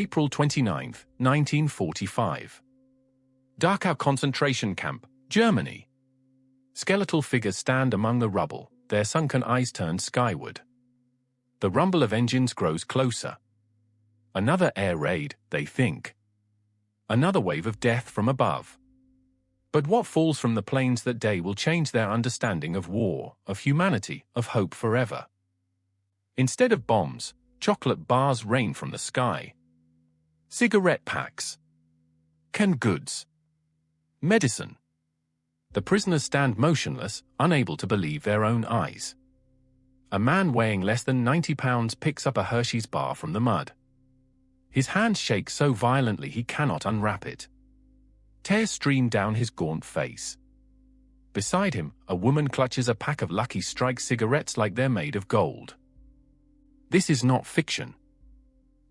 April 29, 1945. Dachau concentration camp, Germany. Skeletal figures stand among the rubble, their sunken eyes turned skyward. The rumble of engines grows closer. Another air raid, they think. Another wave of death from above. But what falls from the planes that day will change their understanding of war, of humanity, of hope forever. Instead of bombs, chocolate bars rain from the sky. Cigarette packs. Canned goods. Medicine. The prisoners stand motionless, unable to believe their own eyes. A man weighing less than 90 pounds picks up a Hershey's bar from the mud. His hands shake so violently he cannot unwrap it. Tears stream down his gaunt face. Beside him, a woman clutches a pack of Lucky Strike cigarettes like they're made of gold. This is not fiction.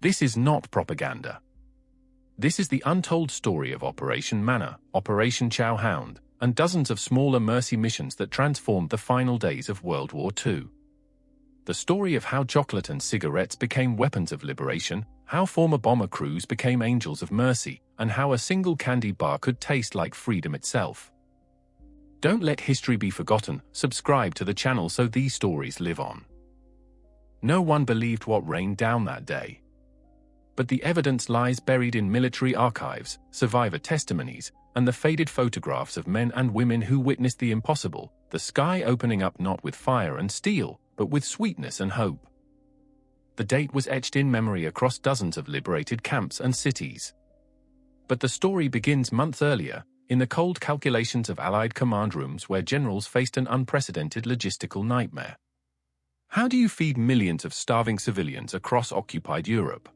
This is not propaganda. This is the untold story of Operation Manna, Operation Chowhound, and dozens of smaller mercy missions that transformed the final days of World War II. The story of how chocolate and cigarettes became weapons of liberation, how former bomber crews became angels of mercy, and how a single candy bar could taste like freedom itself. Don't let history be forgotten. Subscribe to the channel so these stories live on. No one believed what rained down that day. But the evidence lies buried in military archives, survivor testimonies, and the faded photographs of men and women who witnessed the impossible, the sky opening up not with fire and steel, but with sweetness and hope. The date was etched in memory across dozens of liberated camps and cities. But the story begins months earlier, in the cold calculations of Allied command rooms where generals faced an unprecedented logistical nightmare. How do you feed millions of starving civilians across occupied Europe?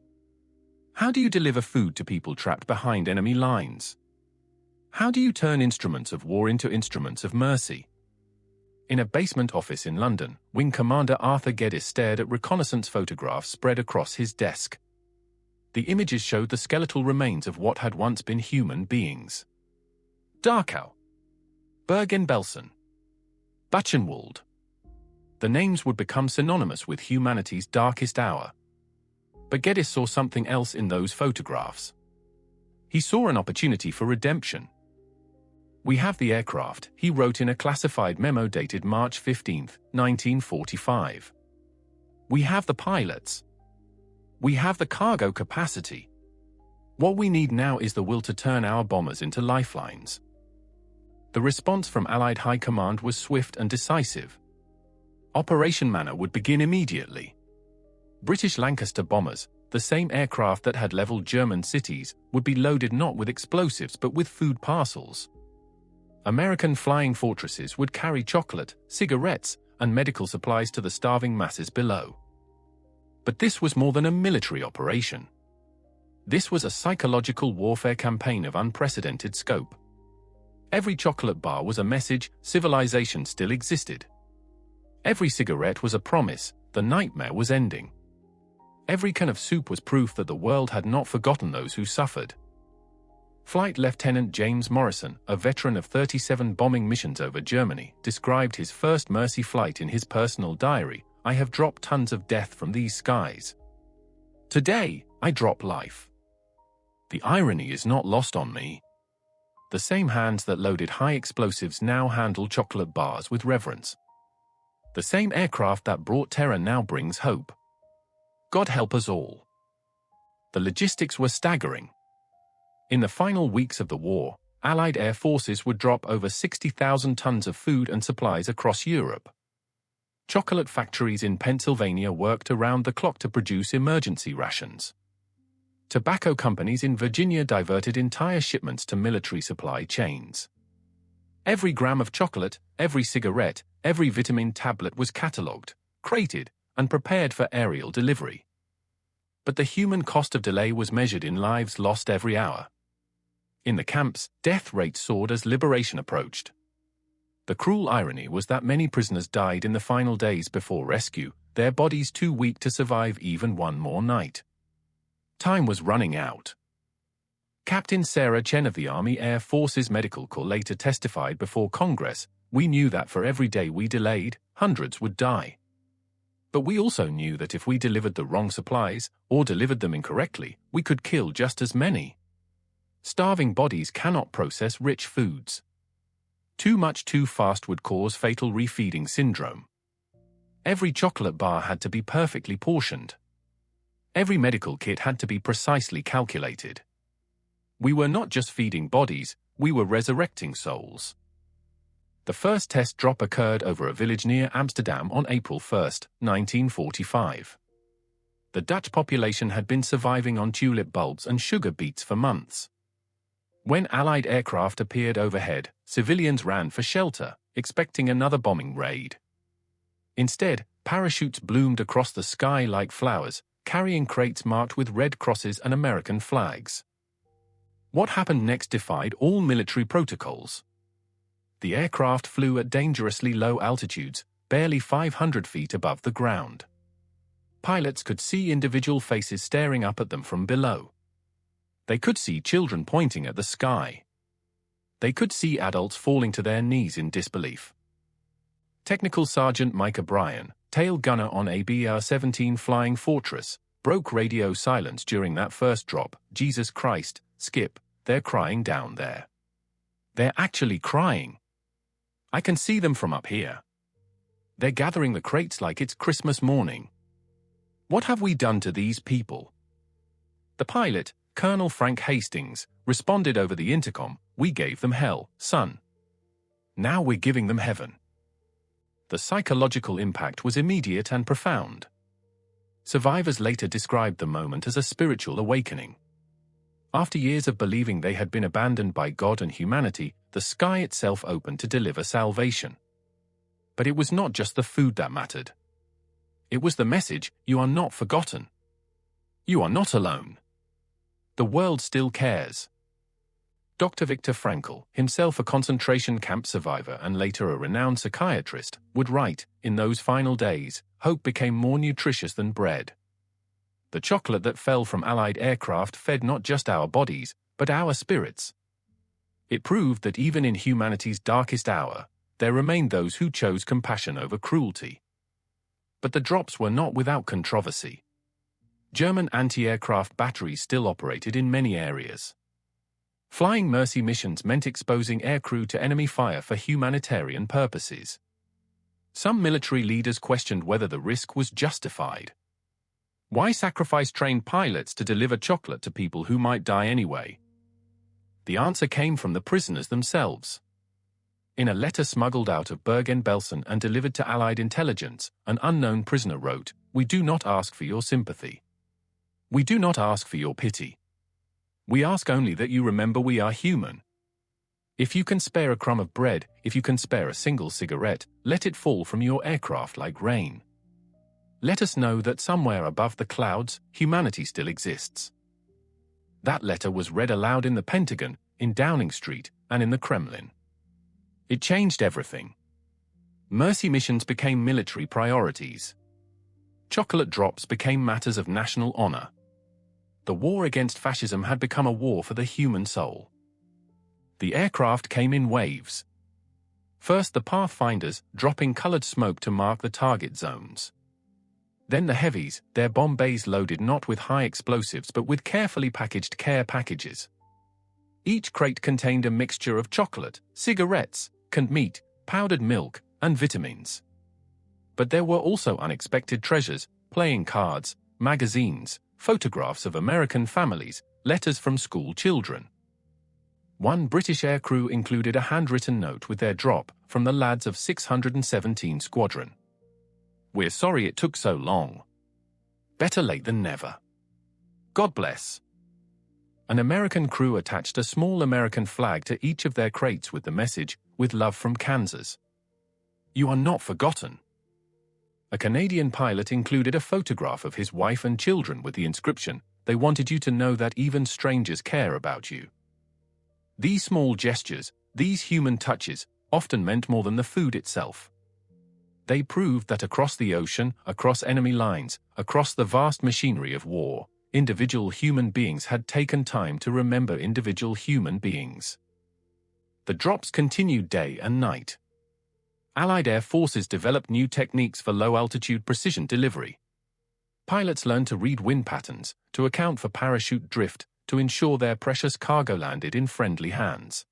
How do you deliver food to people trapped behind enemy lines? How do you turn instruments of war into instruments of mercy? In a basement office in London, Wing Commander Arthur Geddes stared at reconnaissance photographs spread across his desk. The images showed the skeletal remains of what had once been human beings. Dachau, Bergen-Belsen, Buchenwald. The names would become synonymous with humanity's darkest hour. But Geddes saw something else in those photographs. He saw an opportunity for redemption. "We have the aircraft," he wrote in a classified memo dated March 15, 1945. "We have the pilots. We have the cargo capacity. What we need now is the will to turn our bombers into lifelines." The response from Allied High Command was swift and decisive. Operation Manna would begin immediately. British Lancaster bombers, the same aircraft that had leveled German cities, would be loaded not with explosives but with food parcels. American flying fortresses would carry chocolate, cigarettes, and medical supplies to the starving masses below. But this was more than a military operation. This was a psychological warfare campaign of unprecedented scope. Every chocolate bar was a message: civilization still existed. Every cigarette was a promise: the nightmare was ending. Every can of soup was proof that the world had not forgotten those who suffered. Flight Lieutenant James Morrison, a veteran of 37 bombing missions over Germany, described his first mercy flight in his personal diary: "I have dropped tons of death from these skies. Today, I drop life." The irony is not lost on me. The same hands that loaded high explosives now handle chocolate bars with reverence. The same aircraft that brought terror now brings hope. God help us all. The logistics were staggering. In the final weeks of the war, Allied air forces would drop over 60,000 tons of food and supplies across Europe. Chocolate factories in Pennsylvania worked around the clock to produce emergency rations. Tobacco companies in Virginia diverted entire shipments to military supply chains. Every gram of chocolate, every cigarette, every vitamin tablet was catalogued, crated, and prepared for aerial delivery. But the human cost of delay was measured in lives lost every hour. In the camps, death rates soared as liberation approached. The cruel irony was that many prisoners died in the final days before rescue, their bodies too weak to survive even one more night. Time was running out. Captain Sarah Chen of the Army Air Force's Medical Corps later testified before Congress, "We knew that for every day we delayed, hundreds would die. But we also knew that if we delivered the wrong supplies, or delivered them incorrectly, we could kill just as many. Starving bodies cannot process rich foods. Too much too fast would cause fatal refeeding syndrome. Every chocolate bar had to be perfectly portioned. Every medical kit had to be precisely calculated. We were not just feeding bodies, we were resurrecting souls. The first test drop occurred over a village near Amsterdam on April 1, 1945. The Dutch population had been surviving on tulip bulbs and sugar beets for months. When Allied aircraft appeared overhead, civilians ran for shelter, expecting another bombing raid. Instead, parachutes bloomed across the sky like flowers, carrying crates marked with red crosses and American flags. What happened next defied all military protocols. The aircraft flew at dangerously low altitudes, barely 500 feet above the ground. Pilots could see individual faces staring up at them from below. They could see children pointing at the sky. They could see adults falling to their knees in disbelief. Technical Sergeant Mike O'Brien, tail gunner on a BR-17 Flying Fortress, broke radio silence during that first drop. Jesus Christ, Skip, they're crying down there. They're actually crying. I can see them from up here. They're gathering the crates like it's Christmas morning. What have we done to these people? The pilot, Colonel Frank Hastings, responded over the intercom, "We gave them hell, son. Now we're giving them heaven." The psychological impact was immediate and profound. Survivors later described the moment as a spiritual awakening. After years of believing they had been abandoned by God and humanity, the sky itself opened to deliver salvation. But it was not just the food that mattered. It was the message, you are not forgotten. You are not alone. The world still cares. Dr. Viktor Frankl, himself a concentration camp survivor and later a renowned psychiatrist, would write, "In those final days, hope became more nutritious than bread." The chocolate that fell from Allied aircraft fed not just our bodies, but our spirits. It proved that even in humanity's darkest hour, there remained those who chose compassion over cruelty. But the drops were not without controversy. German anti-aircraft batteries still operated in many areas. Flying mercy missions meant exposing aircrew to enemy fire for humanitarian purposes. Some military leaders questioned whether the risk was justified. Why sacrifice trained pilots to deliver chocolate to people who might die anyway? The answer came from the prisoners themselves. In a letter smuggled out of Bergen-Belsen and delivered to Allied intelligence, an unknown prisoner wrote, "We do not ask for your sympathy. We do not ask for your pity. We ask only that you remember we are human. If you can spare a crumb of bread, if you can spare a single cigarette, let it fall from your aircraft like rain. Let us know that somewhere above the clouds, humanity still exists." That letter was read aloud in the Pentagon, in Downing Street, and in the Kremlin. It changed everything. Mercy missions became military priorities. Chocolate drops became matters of national honor. The war against fascism had become a war for the human soul. The aircraft came in waves. First the Pathfinders, dropping colored smoke to mark the target zones. Then the heavies, their bomb bays loaded not with high explosives but with carefully packaged care packages. Each crate contained a mixture of chocolate, cigarettes, canned meat, powdered milk, and vitamins. But there were also unexpected treasures, playing cards, magazines, photographs of American families, letters from school children. One British aircrew included a handwritten note with their drop from the lads of 617 Squadron. "We're sorry it took so long. Better late than never. God bless." An American crew attached a small American flag to each of their crates with the message, "With love from Kansas." You are not forgotten. A Canadian pilot included a photograph of his wife and children with the inscription, "They wanted you to know that even strangers care about you." These small gestures, these human touches, often meant more than the food itself. They proved that across the ocean, across enemy lines, across the vast machinery of war, individual human beings had taken time to remember individual human beings. The drops continued day and night. Allied air forces developed new techniques for low-altitude precision delivery. Pilots learned to read wind patterns, to account for parachute drift, to ensure their precious cargo landed in friendly hands.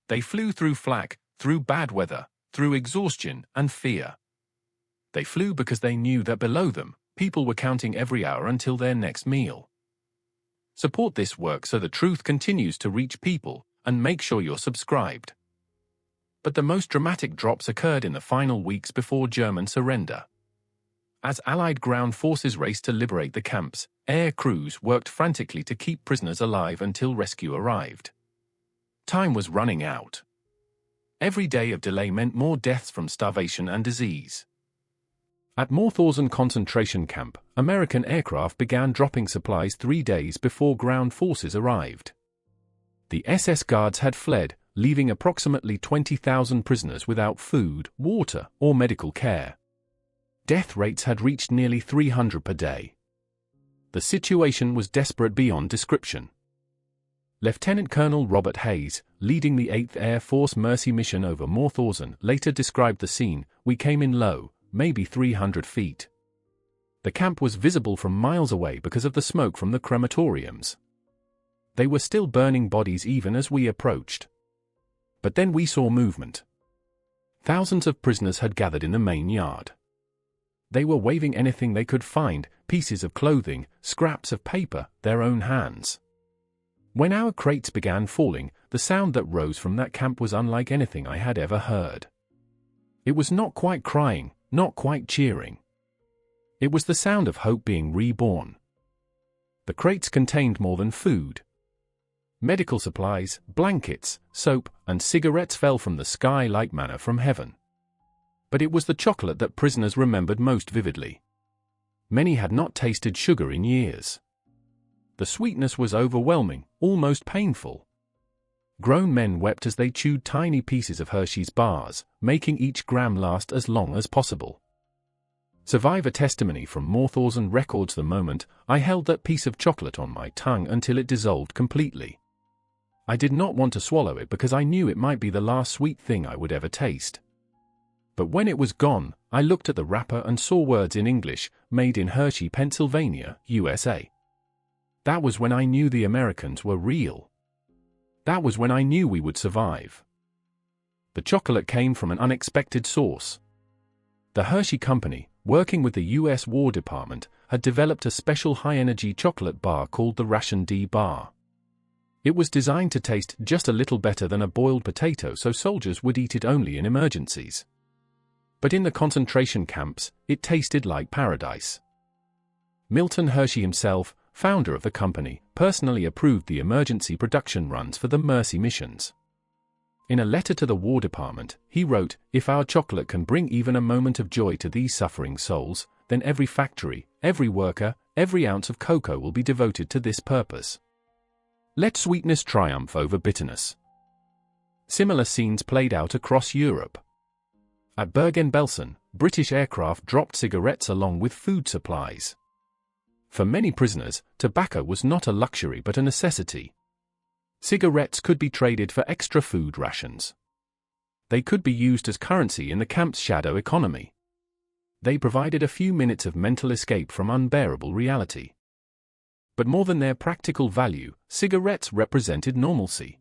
They flew through flak, through bad weather, through exhaustion and fear. They flew because they knew that below them, people were counting every hour until their next meal. Support this work so the truth continues to reach people, and make sure you're subscribed. But the most dramatic drops occurred in the final weeks before German surrender. As Allied ground forces raced to liberate the camps, air crews worked frantically to keep prisoners alive until rescue arrived. Time was running out. Every day of delay meant more deaths from starvation and disease. At Mauthausen concentration camp, American aircraft began dropping supplies 3 days before ground forces arrived. The SS guards had fled, leaving approximately 20,000 prisoners without food, water, or medical care. Death rates had reached nearly 300 per day. The situation was desperate beyond description. Lieutenant Colonel Robert Hayes, leading the 8th Air Force Mercy mission over Mauthausen, later described the scene: "We came in low, maybe 300 feet. The camp was visible from miles away because of the smoke from the crematoriums. They were still burning bodies even as we approached. But then we saw movement. Thousands of prisoners had gathered in the main yard. They were waving anything they could find: pieces of clothing, scraps of paper, their own hands. When our crates began falling, the sound that rose from that camp was unlike anything I had ever heard. It was not quite crying, not quite cheering. It was the sound of hope being reborn. The crates contained more than food. Medical supplies, blankets, soap, and cigarettes fell from the sky like manna from heaven. But it was the chocolate that prisoners remembered most vividly. Many had not tasted sugar in years. The sweetness was overwhelming, almost painful. Grown men wept as they chewed tiny pieces of Hershey's bars, making each gram last as long as possible. Survivor testimony from Mauthausen records the moment I held that piece of chocolate on my tongue until it dissolved completely. I did not want to swallow it because I knew it might be the last sweet thing I would ever taste. But when it was gone, I looked at the wrapper and saw words in English: "Made in Hershey, Pennsylvania, USA." That was when I knew the Americans were real. That was when I knew we would survive. The chocolate came from an unexpected source. The Hershey Company, working with the U.S. War Department, had developed a special high-energy chocolate bar called the Ration D bar. It was designed to taste just a little better than a boiled potato, so soldiers would eat it only in emergencies. But in the concentration camps, it tasted like paradise. Milton Hershey himself, founder of the company, personally approved the emergency production runs for the Mercy missions. In a letter to the War Department, he wrote, "If our chocolate can bring even a moment of joy to these suffering souls, then every factory, every worker, every ounce of cocoa will be devoted to this purpose. Let sweetness triumph over bitterness." Similar scenes played out across Europe. At Bergen-Belsen, British aircraft dropped cigarettes along with food supplies. For many prisoners, tobacco was not a luxury but a necessity. Cigarettes could be traded for extra food rations. They could be used as currency in the camp's shadow economy. They provided a few minutes of mental escape from unbearable reality. But more than their practical value, cigarettes represented normalcy.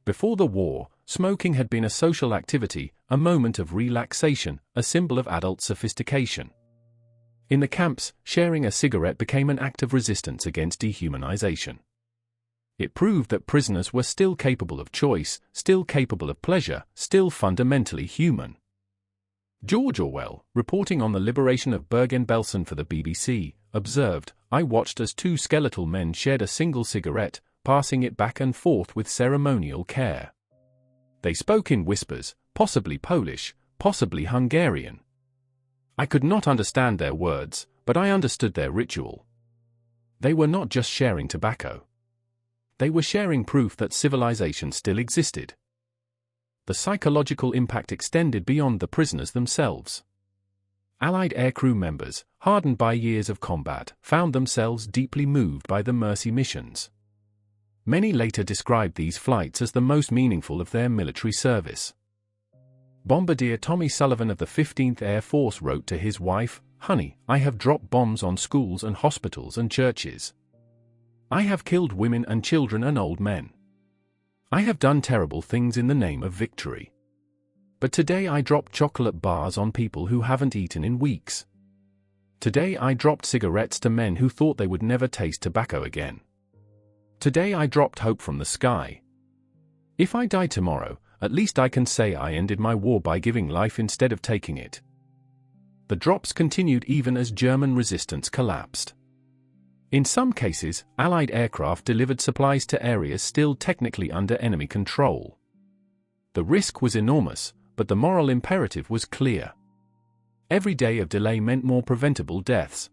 Before the war, smoking had been a social activity, a moment of relaxation, a symbol of adult sophistication. In the camps, sharing a cigarette became an act of resistance against dehumanization. It proved that prisoners were still capable of choice, still capable of pleasure, still fundamentally human. George Orwell, reporting on the liberation of Bergen-Belsen for the BBC, observed, "I watched as two skeletal men shared a single cigarette, passing it back and forth with ceremonial care. They spoke in whispers, possibly Polish, possibly Hungarian. I could not understand their words, but I understood their ritual. They were not just sharing tobacco. They were sharing proof that civilization still existed." The psychological impact extended beyond the prisoners themselves. Allied aircrew members, hardened by years of combat, found themselves deeply moved by the Mercy missions. Many later described these flights as the most meaningful of their military service. Bombardier Tommy Sullivan of the 15th Air Force wrote to his wife, "Honey, I have dropped bombs on schools and hospitals and churches. I have killed women and children and old men. I have done terrible things in the name of victory. But today I dropped chocolate bars on people who haven't eaten in weeks. Today I dropped cigarettes to men who thought they would never taste tobacco again. Today I dropped hope from the sky. If I die tomorrow, at least I can say I ended my war by giving life instead of taking it." The drops continued even as German resistance collapsed. In some cases, Allied aircraft delivered supplies to areas still technically under enemy control. The risk was enormous, but the moral imperative was clear. Every day of delay meant more preventable deaths.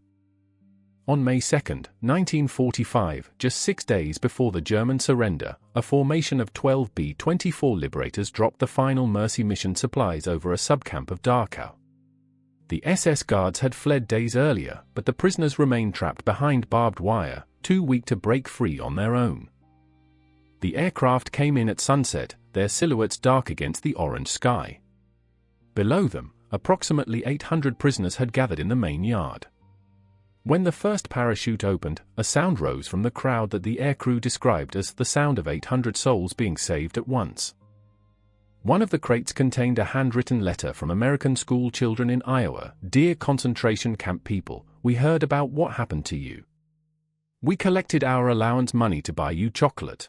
On May 2, 1945, just 6 days before the German surrender, a formation of 12 B-24 liberators dropped the final Mercy mission supplies over a subcamp of Dachau. The SS guards had fled days earlier, but the prisoners remained trapped behind barbed wire, too weak to break free on their own. The aircraft came in at sunset, their silhouettes dark against the orange sky. Below them, approximately 800 prisoners had gathered in the main yard. When the first parachute opened, a sound rose from the crowd that the aircrew described as the sound of 800 souls being saved at once. One of the crates contained a handwritten letter from American school children in Iowa. "Dear concentration camp people, we heard about what happened to you. We collected our allowance money to buy you chocolate.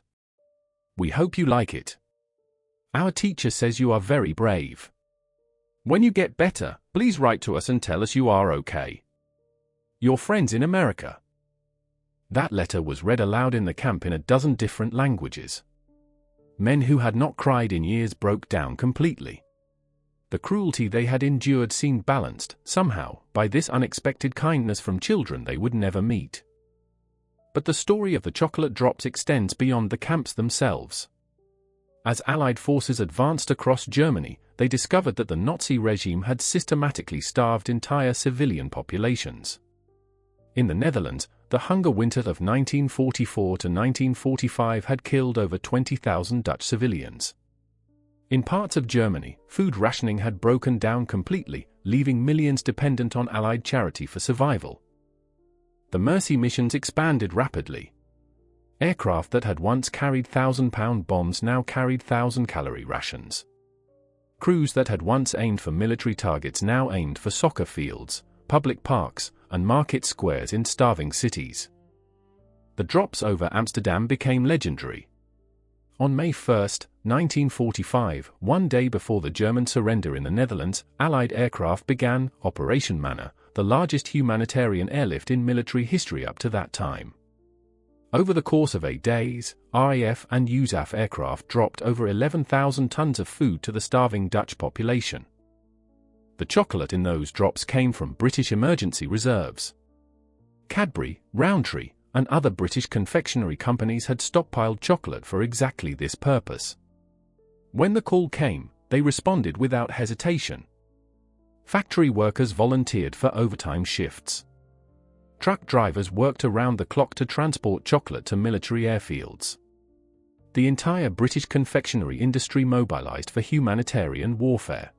We hope you like it. Our teacher says you are very brave. When you get better, please write to us and tell us you are okay. Your friends in America." That letter was read aloud in the camp in a dozen different languages. Men who had not cried in years broke down completely. The cruelty they had endured seemed balanced, somehow, by this unexpected kindness from children they would never meet. But the story of the chocolate drops extends beyond the camps themselves. As Allied forces advanced across Germany, they discovered that the Nazi regime had systematically starved entire civilian populations. In the Netherlands, the hunger winter of 1944 to 1945 had killed over 20,000 Dutch civilians. In parts of Germany, food rationing had broken down completely, leaving millions dependent on Allied charity for survival. The Mercy missions expanded rapidly. Aircraft that had once carried 1,000-pound bombs now carried 1,000-calorie rations. Crews that had once aimed for military targets now aimed for soccer fields, public parks, and market squares in starving cities. The drops over Amsterdam became legendary. On May 1, 1945, one day before the German surrender in the Netherlands, Allied aircraft began Operation Manna, the largest humanitarian airlift in military history up to that time. Over the course of 8 days, RAF and USAF aircraft dropped over 11,000 tons of food to the starving Dutch population. The chocolate in those drops came from British emergency reserves. Cadbury, Rowntree, and other British confectionery companies had stockpiled chocolate for exactly this purpose. When the call came, they responded without hesitation. Factory workers volunteered for overtime shifts. Truck drivers worked around the clock to transport chocolate to military airfields. The entire British confectionery industry mobilized for humanitarian warfare.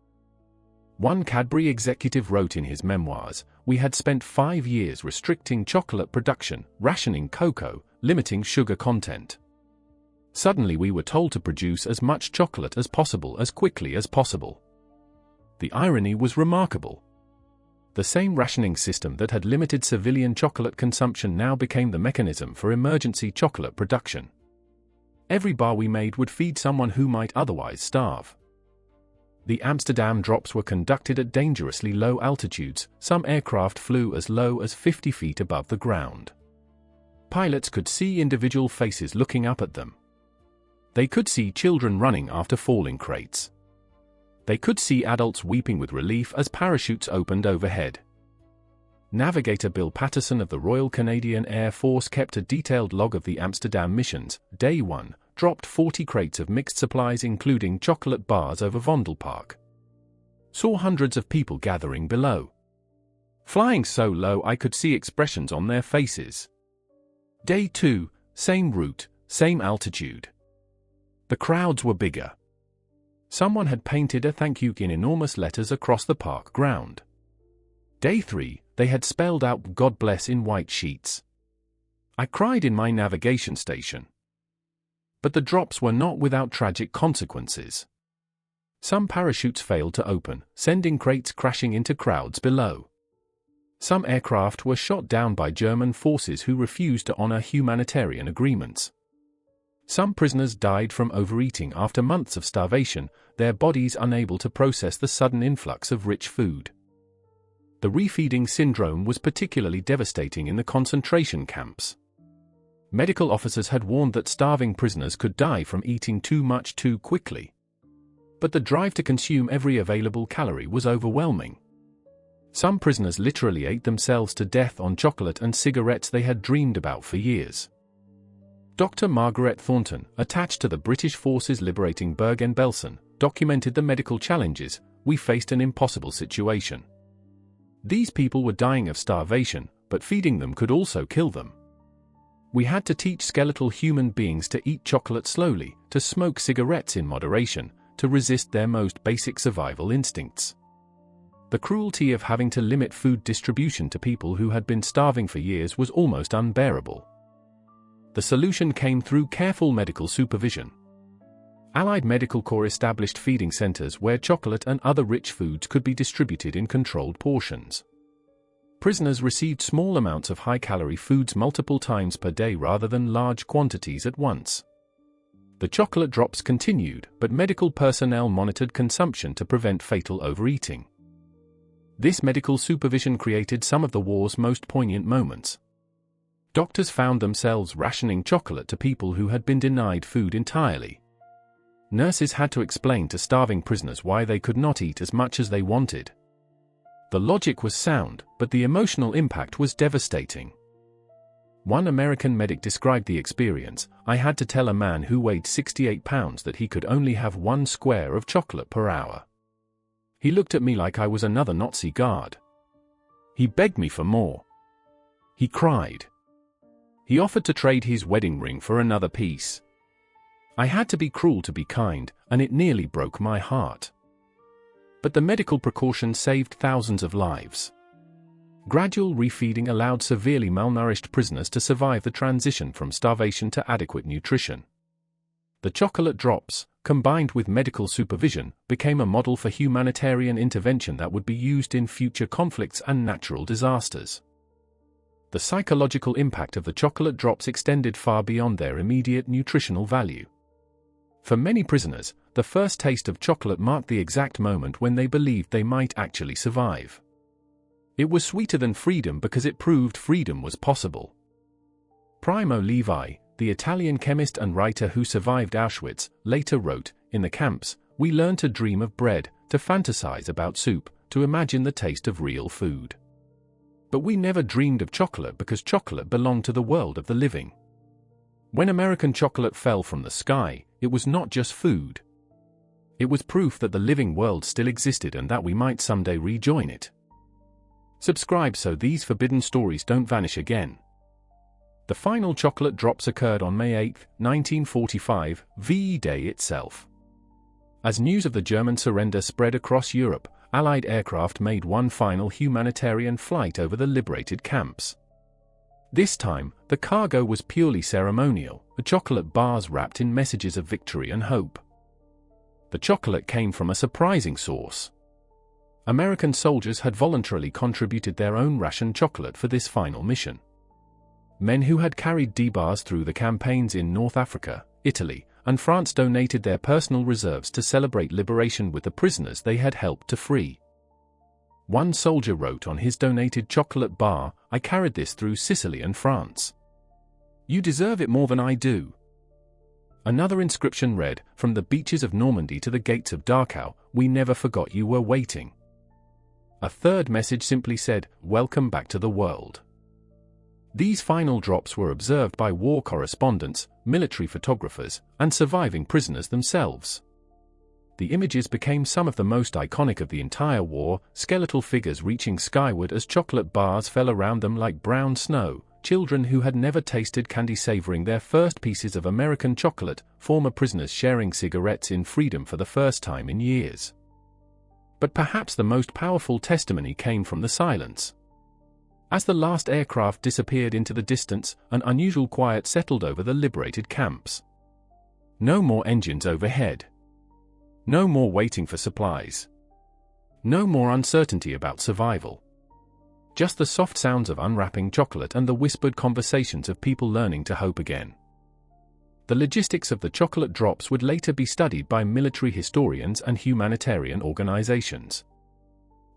One Cadbury executive wrote in his memoirs, "We had spent 5 years restricting chocolate production, rationing cocoa, limiting sugar content. Suddenly we were told to produce as much chocolate as possible as quickly as possible." The irony was remarkable. The same rationing system that had limited civilian chocolate consumption now became the mechanism for emergency chocolate production. Every bar we made would feed someone who might otherwise starve. The Amsterdam drops were conducted at dangerously low altitudes. Some aircraft flew as low as 50 feet above the ground. Pilots could see individual faces looking up at them. They could see children running after falling crates. They could see adults weeping with relief as parachutes opened overhead. Navigator Bill Patterson of the Royal Canadian Air Force kept a detailed log of the Amsterdam missions. Day 1. Dropped 40 crates of mixed supplies including chocolate bars over Vondelpark. Saw hundreds of people gathering below. Flying so low I could see expressions on their faces. Day 2, same route, same altitude. The crowds were bigger. Someone had painted a thank you in enormous letters across the park ground. Day 3, they had spelled out God bless in white sheets. I cried in my navigation station. But the drops were not without tragic consequences. Some parachutes failed to open, sending crates crashing into crowds below. Some aircraft were shot down by German forces who refused to honor humanitarian agreements. Some prisoners died from overeating after months of starvation, their bodies unable to process the sudden influx of rich food. The refeeding syndrome was particularly devastating in the concentration camps. Medical officers had warned that starving prisoners could die from eating too much too quickly. But the drive to consume every available calorie was overwhelming. Some prisoners literally ate themselves to death on chocolate and cigarettes they had dreamed about for years. Dr. Margaret Thornton, attached to the British forces liberating Bergen-Belsen, documented the medical challenges. We faced an impossible situation. These people were dying of starvation, but feeding them could also kill them. We had to teach skeletal human beings to eat chocolate slowly, to smoke cigarettes in moderation, to resist their most basic survival instincts. The cruelty of having to limit food distribution to people who had been starving for years was almost unbearable. The solution came through careful medical supervision. Allied Medical Corps established feeding centers where chocolate and other rich foods could be distributed in controlled portions. Prisoners received small amounts of high-calorie foods multiple times per day rather than large quantities at once. The chocolate drops continued, but medical personnel monitored consumption to prevent fatal overeating. This medical supervision created some of the war's most poignant moments. Doctors found themselves rationing chocolate to people who had been denied food entirely. Nurses had to explain to starving prisoners why they could not eat as much as they wanted. The logic was sound, but the emotional impact was devastating. One American medic described the experience. I had to tell a man who weighed 68 pounds that he could only have one square of chocolate per hour. He looked at me like I was another Nazi guard. He begged me for more. He cried. He offered to trade his wedding ring for another piece. I had to be cruel to be kind, and it nearly broke my heart. But the medical precaution saved thousands of lives. Gradual refeeding allowed severely malnourished prisoners to survive the transition from starvation to adequate nutrition. The chocolate drops, combined with medical supervision, became a model for humanitarian intervention that would be used in future conflicts and natural disasters. The psychological impact of the chocolate drops extended far beyond their immediate nutritional value. For many prisoners, the first taste of chocolate marked the exact moment when they believed they might actually survive. It was sweeter than freedom because it proved freedom was possible. Primo Levi, the Italian chemist and writer who survived Auschwitz, later wrote, "In the camps, we learned to dream of bread, to fantasize about soup, to imagine the taste of real food. But we never dreamed of chocolate because chocolate belonged to the world of the living." When American chocolate fell from the sky, it was not just food. It was proof that the living world still existed and that we might someday rejoin it. Subscribe so these forbidden stories don't vanish again. The final chocolate drops occurred on May 8, 1945, VE Day itself. As news of the German surrender spread across Europe, Allied aircraft made one final humanitarian flight over the liberated camps. This time, the cargo was purely ceremonial, the chocolate bars wrapped in messages of victory and hope. The chocolate came from a surprising source. American soldiers had voluntarily contributed their own ration chocolate for this final mission. Men who had carried D-bars through the campaigns in North Africa, Italy, and France donated their personal reserves to celebrate liberation with the prisoners they had helped to free. One soldier wrote on his donated chocolate bar, "I carried this through Sicily and France. You deserve it more than I do." Another inscription read, "From the beaches of Normandy to the gates of Dachau, we never forgot you were waiting." A third message simply said, "Welcome back to the world." These final drops were observed by war correspondents, military photographers, and surviving prisoners themselves. The images became some of the most iconic of the entire war, skeletal figures reaching skyward as chocolate bars fell around them like brown snow, children who had never tasted candy savoring their first pieces of American chocolate, former prisoners sharing cigarettes in freedom for the first time in years. But perhaps the most powerful testimony came from the silence. As the last aircraft disappeared into the distance, an unusual quiet settled over the liberated camps. No more engines overhead. No more waiting for supplies. No more uncertainty about survival. Just the soft sounds of unwrapping chocolate and the whispered conversations of people learning to hope again. The logistics of the chocolate drops would later be studied by military historians and humanitarian organizations.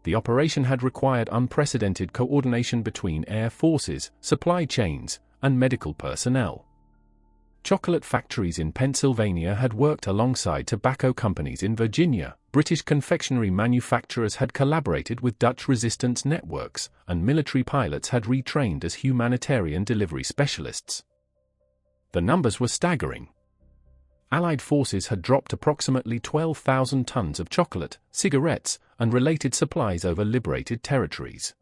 The operation had required unprecedented coordination between air forces, supply chains, and medical personnel. Chocolate factories in Pennsylvania had worked alongside tobacco companies in Virginia, British confectionery manufacturers had collaborated with Dutch resistance networks, and military pilots had retrained as humanitarian delivery specialists. The numbers were staggering. Allied forces had dropped approximately 12,000 tons of chocolate, cigarettes, and related supplies over liberated territories.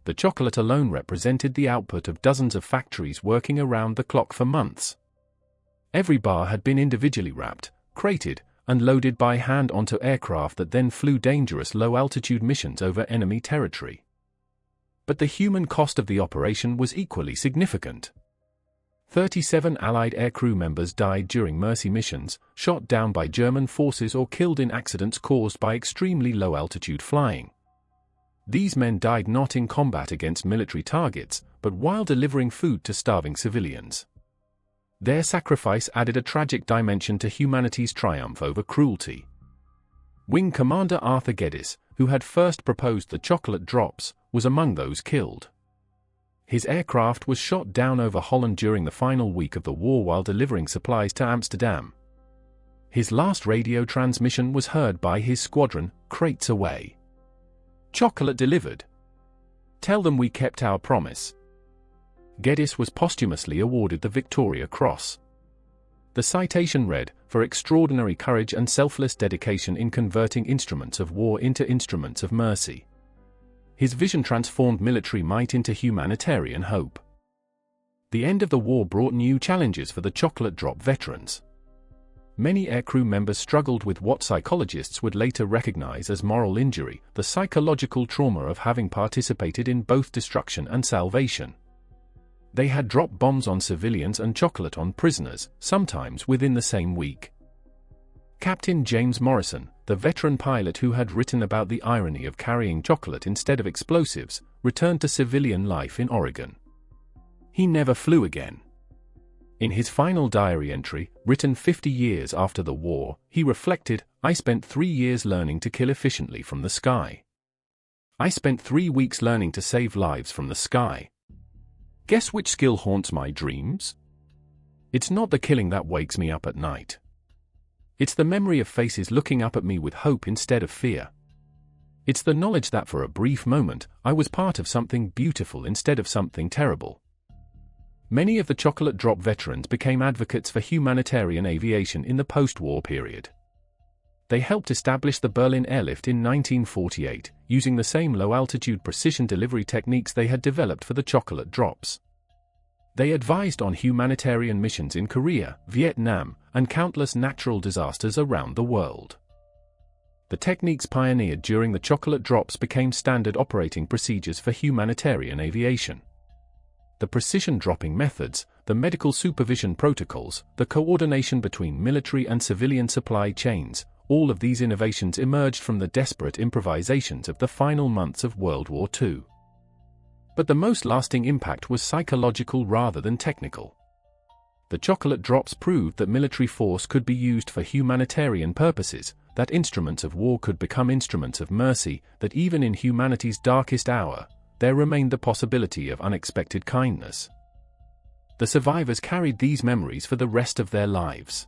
The chocolate alone represented the output of dozens of factories working around the clock for months. Every bar had been individually wrapped, crated, and loaded by hand onto aircraft that then flew dangerous low-altitude missions over enemy territory. But the human cost of the operation was equally significant. 37 Allied aircrew members died during mercy missions, shot down by German forces or killed in accidents caused by extremely low-altitude flying. These men died not in combat against military targets, but while delivering food to starving civilians. Their sacrifice added a tragic dimension to humanity's triumph over cruelty. Wing Commander Arthur Geddes, who had first proposed the chocolate drops, was among those killed. His aircraft was shot down over Holland during the final week of the war while delivering supplies to Amsterdam. His last radio transmission was heard by his squadron, crates away. "Chocolate delivered. Tell them we kept our promise." Geddes was posthumously awarded the Victoria Cross. The citation read, "For extraordinary courage and selfless dedication in converting instruments of war into instruments of mercy." His vision transformed military might into humanitarian hope. The end of the war brought new challenges for the chocolate drop veterans. Many aircrew members struggled with what psychologists would later recognize as moral injury, the psychological trauma of having participated in both destruction and salvation. They had dropped bombs on civilians and chocolate on prisoners, sometimes within the same week. Captain James Morrison, the veteran pilot who had written about the irony of carrying chocolate instead of explosives, returned to civilian life in Oregon. He never flew again. In his final diary entry, written 50 years after the war, he reflected, "I spent 3 years learning to kill efficiently from the sky. I spent 3 weeks learning to save lives from the sky. Guess which skill haunts my dreams? It's not the killing that wakes me up at night. It's the memory of faces looking up at me with hope instead of fear. It's the knowledge that for a brief moment, I was part of something beautiful instead of something terrible." Many of the chocolate drop veterans became advocates for humanitarian aviation in the post-war period. They helped establish the Berlin airlift in 1948, using the same low-altitude precision delivery techniques they had developed for the chocolate drops. They advised on humanitarian missions in Korea, Vietnam, and countless natural disasters around the world. The techniques pioneered during the chocolate drops became standard operating procedures for humanitarian aviation. The precision dropping methods, the medical supervision protocols, the coordination between military and civilian supply chains, all of these innovations emerged from the desperate improvisations of the final months of World War II. But the most lasting impact was psychological rather than technical. The chocolate drops proved that military force could be used for humanitarian purposes, that instruments of war could become instruments of mercy, that even in humanity's darkest hour, there remained the possibility of unexpected kindness. The survivors carried these memories for the rest of their lives.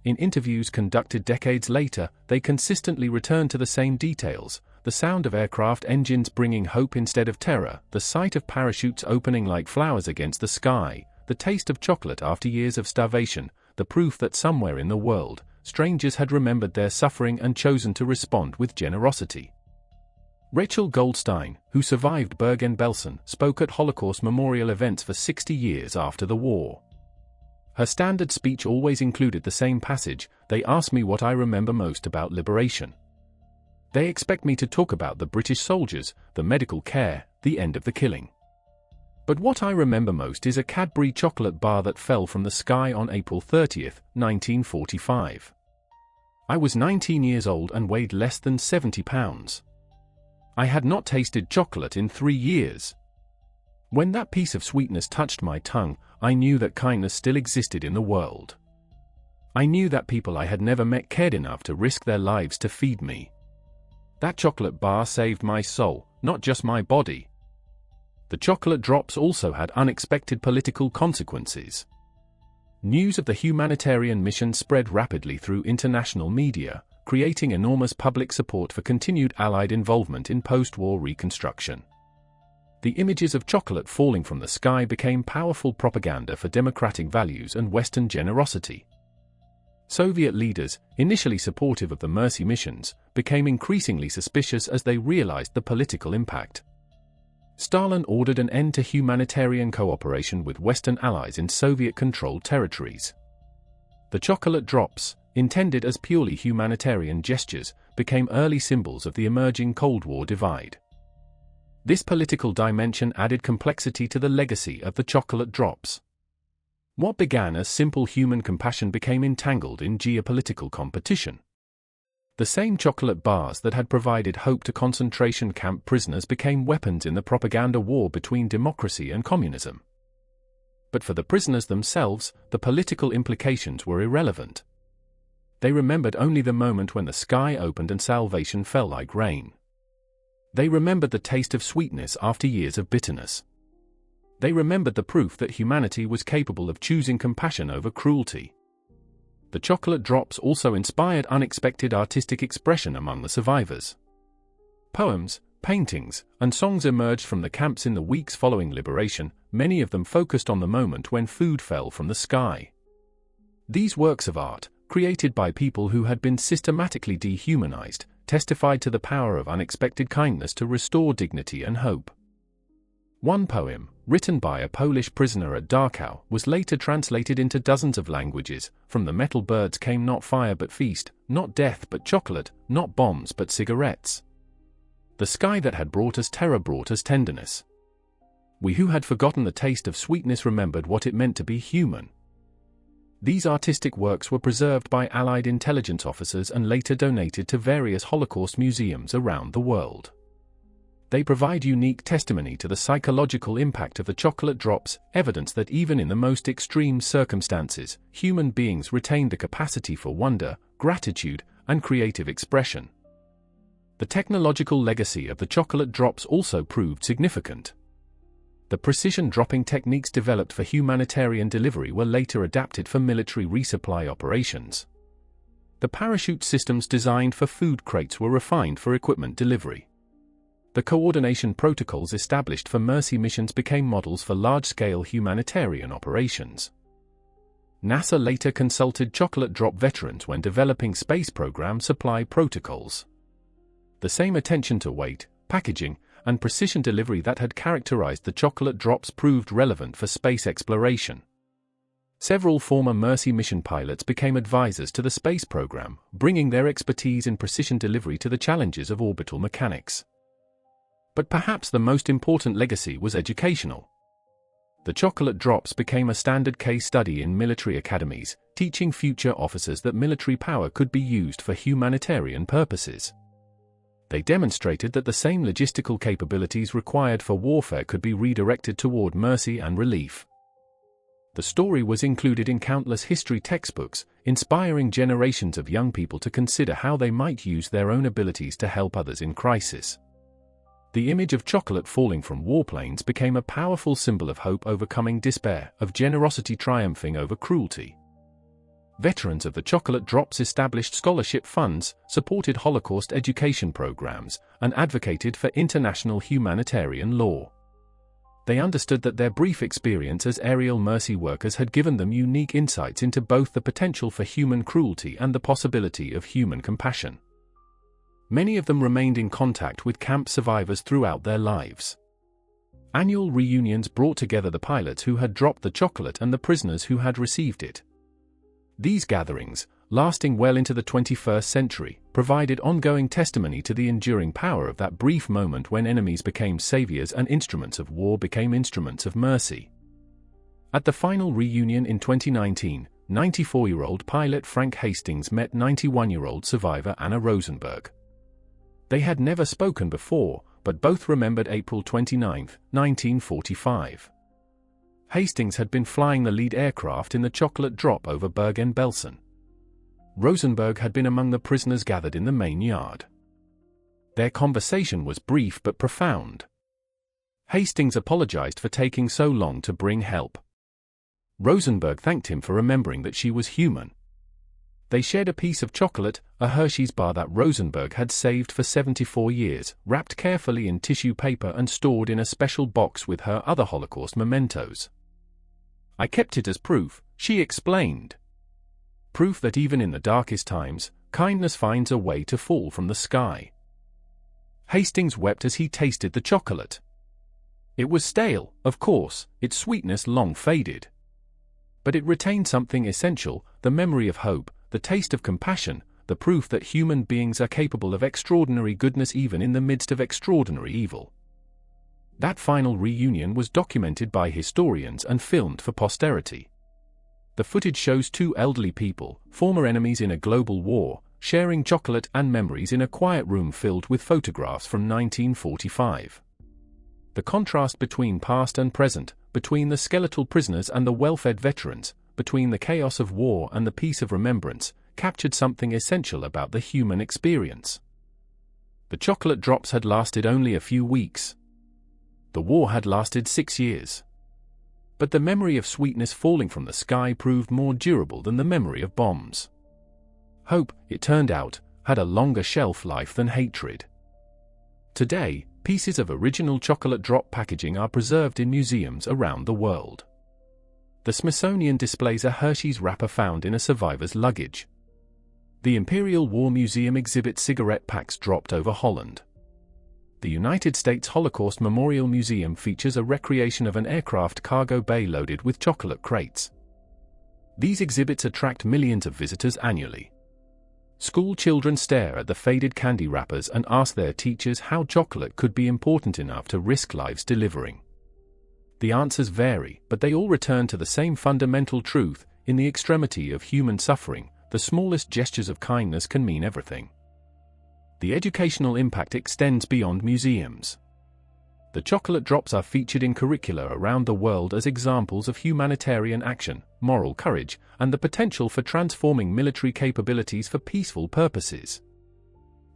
In interviews conducted decades later, they consistently returned to the same details: the sound of aircraft engines bringing hope instead of terror, the sight of parachutes opening like flowers against the sky, the taste of chocolate after years of starvation, the proof that somewhere in the world, strangers had remembered their suffering and chosen to respond with generosity. Rachel Goldstein, who survived Bergen-Belsen, spoke at Holocaust memorial events for 60 years after the war. Her standard speech always included the same passage: "They ask me what I remember most about liberation. They expect me to talk about the British soldiers, the medical care, the end of the killing. But what I remember most is a Cadbury chocolate bar that fell from the sky on April 30, 1945. I was 19 years old and weighed less than 70 pounds. I had not tasted chocolate in 3 years. When that piece of sweetness touched my tongue, I knew that kindness still existed in the world. I knew that people I had never met cared enough to risk their lives to feed me. That chocolate bar saved my soul, not just my body." The chocolate drops also had unexpected political consequences. News of the humanitarian mission spread rapidly through international media, creating enormous public support for continued Allied involvement in post-war reconstruction. The images of chocolate falling from the sky became powerful propaganda for democratic values and Western generosity. Soviet leaders, initially supportive of the mercy missions, became increasingly suspicious as they realized the political impact. Stalin ordered an end to humanitarian cooperation with Western allies in Soviet-controlled territories. The chocolate drops, intended as purely humanitarian gestures, became early symbols of the emerging Cold War divide. This political dimension added complexity to the legacy of the chocolate drops. What began as simple human compassion became entangled in geopolitical competition. The same chocolate bars that had provided hope to concentration camp prisoners became weapons in the propaganda war between democracy and communism. But for the prisoners themselves, the political implications were irrelevant. They remembered only the moment when the sky opened and salvation fell like rain. They remembered the taste of sweetness after years of bitterness. They remembered the proof that humanity was capable of choosing compassion over cruelty. The chocolate drops also inspired unexpected artistic expression among the survivors. Poems, paintings, and songs emerged from the camps in the weeks following liberation, many of them focused on the moment when food fell from the sky. These works of art, created by people who had been systematically dehumanized, testified to the power of unexpected kindness to restore dignity and hope. One poem, written by a Polish prisoner at Dachau, was later translated into dozens of languages. "From the metal birds came not fire but feast, not death but chocolate, not bombs but cigarettes. The sky that had brought us terror brought us tenderness. We who had forgotten the taste of sweetness remembered what it meant to be human." These artistic works were preserved by Allied intelligence officers and later donated to various Holocaust museums around the world. They provide unique testimony to the psychological impact of the chocolate drops, evidence that even in the most extreme circumstances, human beings retained the capacity for wonder, gratitude, and creative expression. The technological legacy of the chocolate drops also proved significant. The precision dropping techniques developed for humanitarian delivery were later adapted for military resupply operations. The parachute systems designed for food crates were refined for equipment delivery. The coordination protocols established for mercy missions became models for large-scale humanitarian operations. NASA later consulted chocolate drop veterans when developing space program supply protocols. The same attention to weight, packaging, and precision delivery that had characterized the chocolate drops proved relevant for space exploration. Several former Mercy mission pilots became advisors to the space program, bringing their expertise in precision delivery to the challenges of orbital mechanics. But perhaps the most important legacy was educational. The chocolate drops became a standard case study in military academies, teaching future officers that military power could be used for humanitarian purposes. They demonstrated that the same logistical capabilities required for warfare could be redirected toward mercy and relief. The story was included in countless history textbooks, inspiring generations of young people to consider how they might use their own abilities to help others in crisis. The image of chocolate falling from warplanes became a powerful symbol of hope overcoming despair, of generosity triumphing over cruelty. Veterans of the chocolate drops established scholarship funds, supported Holocaust education programs, and advocated for international humanitarian law. They understood that their brief experience as aerial mercy workers had given them unique insights into both the potential for human cruelty and the possibility of human compassion. Many of them remained in contact with camp survivors throughout their lives. Annual reunions brought together the pilots who had dropped the chocolate and the prisoners who had received it. These gatherings, lasting well into the 21st century, provided ongoing testimony to the enduring power of that brief moment when enemies became saviors and instruments of war became instruments of mercy. At the final reunion in 2019, 94-year-old pilot Frank Hastings met 91-year-old survivor Anna Rosenberg. They had never spoken before, but both remembered April 29, 1945. Hastings had been flying the lead aircraft in the chocolate drop over Bergen-Belsen. Rosenberg had been among the prisoners gathered in the main yard. Their conversation was brief but profound. Hastings apologized for taking so long to bring help. Rosenberg thanked him for remembering that she was human. They shared a piece of chocolate, a Hershey's bar that Rosenberg had saved for 74 years, wrapped carefully in tissue paper and stored in a special box with her other Holocaust mementos. "I kept it as proof," she explained. "Proof that even in the darkest times, kindness finds a way to fall from the sky." Hastings wept as he tasted the chocolate. It was stale, of course, its sweetness long faded. But it retained something essential, the memory of hope, the taste of compassion, the proof that human beings are capable of extraordinary goodness even in the midst of extraordinary evil. That final reunion was documented by historians and filmed for posterity. The footage shows two elderly people, former enemies in a global war, sharing chocolate and memories in a quiet room filled with photographs from 1945. The contrast between past and present, between the skeletal prisoners and the well-fed veterans, between the chaos of war and the peace of remembrance, captured something essential about the human experience. The chocolate drops had lasted only a few weeks. The war had lasted 6 years. But the memory of sweetness falling from the sky proved more durable than the memory of bombs. Hope, it turned out, had a longer shelf life than hatred. Today, pieces of original chocolate drop packaging are preserved in museums around the world. The Smithsonian displays a Hershey's wrapper found in a survivor's luggage. The Imperial War Museum exhibits cigarette packs dropped over Holland. The United States Holocaust Memorial Museum features a recreation of an aircraft cargo bay loaded with chocolate crates. These exhibits attract millions of visitors annually. School children stare at the faded candy wrappers and ask their teachers how chocolate could be important enough to risk lives delivering. The answers vary, but they all return to the same fundamental truth: in the extremity of human suffering, the smallest gestures of kindness can mean everything. The educational impact extends beyond museums. The chocolate drops are featured in curricula around the world as examples of humanitarian action, moral courage, and the potential for transforming military capabilities for peaceful purposes.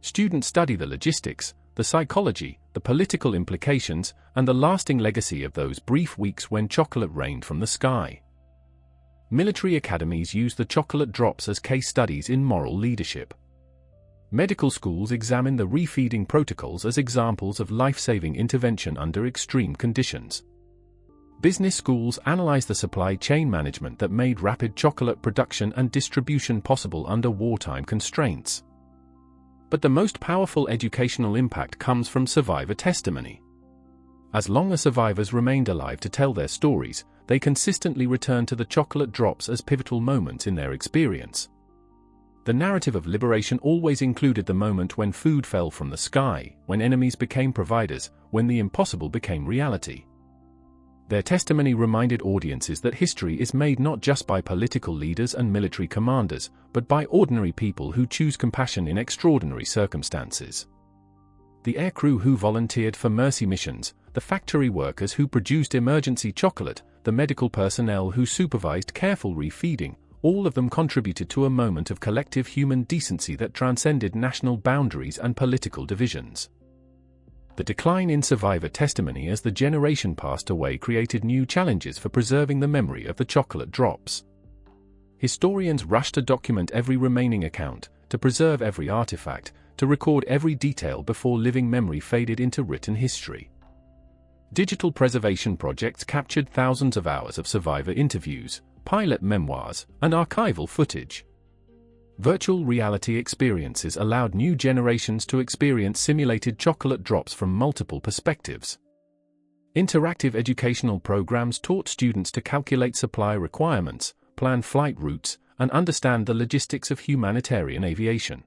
Students study the logistics, the psychology, the political implications, and the lasting legacy of those brief weeks when chocolate rained from the sky. Military academies use the chocolate drops as case studies in moral leadership. Medical schools examine the refeeding protocols as examples of life-saving intervention under extreme conditions. Business schools analyze the supply chain management that made rapid chocolate production and distribution possible under wartime constraints. But the most powerful educational impact comes from survivor testimony. As long as survivors remained alive to tell their stories, they consistently returned to the chocolate drops as pivotal moments in their experience. The narrative of liberation always included the moment when food fell from the sky, when enemies became providers, when the impossible became reality. Their testimony reminded audiences that history is made not just by political leaders and military commanders, but by ordinary people who choose compassion in extraordinary circumstances. The aircrew who volunteered for mercy missions, the factory workers who produced emergency chocolate, the medical personnel who supervised careful refeeding, all of them contributed to a moment of collective human decency that transcended national boundaries and political divisions. The decline in survivor testimony as the generation passed away created new challenges for preserving the memory of the chocolate drops. Historians rushed to document every remaining account, to preserve every artifact, to record every detail before living memory faded into written history. Digital preservation projects captured thousands of hours of survivor interviews, pilot memoirs, and archival footage. Virtual reality experiences allowed new generations to experience simulated chocolate drops from multiple perspectives. Interactive educational programs taught students to calculate supply requirements, plan flight routes, and understand the logistics of humanitarian aviation.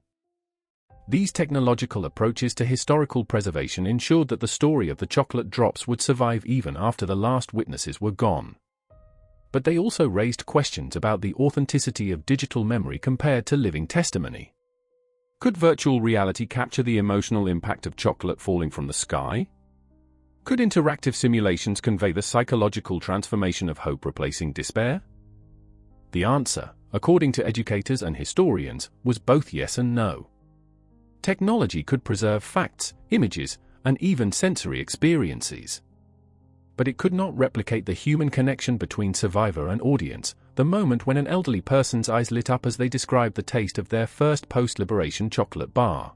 These technological approaches to historical preservation ensured that the story of the chocolate drops would survive even after the last witnesses were gone. But they also raised questions about the authenticity of digital memory compared to living testimony. Could virtual reality capture the emotional impact of chocolate falling from the sky? Could interactive simulations convey the psychological transformation of hope replacing despair? The answer, according to educators and historians, was both yes and no. Technology could preserve facts, images, and even sensory experiences. But it could not replicate the human connection between survivor and audience, the moment when an elderly person's eyes lit up as they described the taste of their first post-liberation chocolate bar.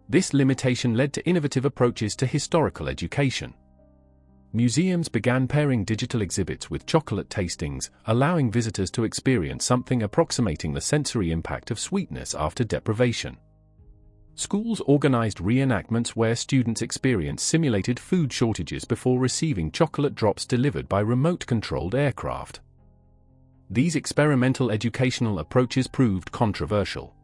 This limitation led to innovative approaches to historical education. Museums began pairing digital exhibits with chocolate tastings, allowing visitors to experience something approximating the sensory impact of sweetness after deprivation. Schools organized reenactments where students experienced simulated food shortages before receiving chocolate drops delivered by remote-controlled aircraft. These experimental educational approaches proved controversial.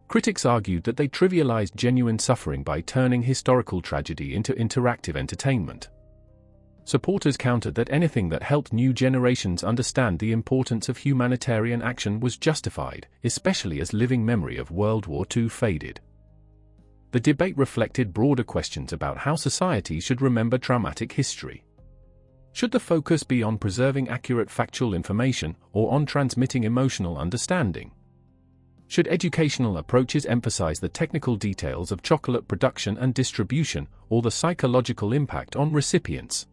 Critics argued that they trivialized genuine suffering by turning historical tragedy into interactive entertainment. Supporters countered that anything that helped new generations understand the importance of humanitarian action was justified, especially as living memory of World War II faded. The debate reflected broader questions about how society should remember traumatic history. Should the focus be on preserving accurate factual information or on transmitting emotional understanding? Should educational approaches emphasize the technical details of chocolate production and distribution or the psychological impact on recipients?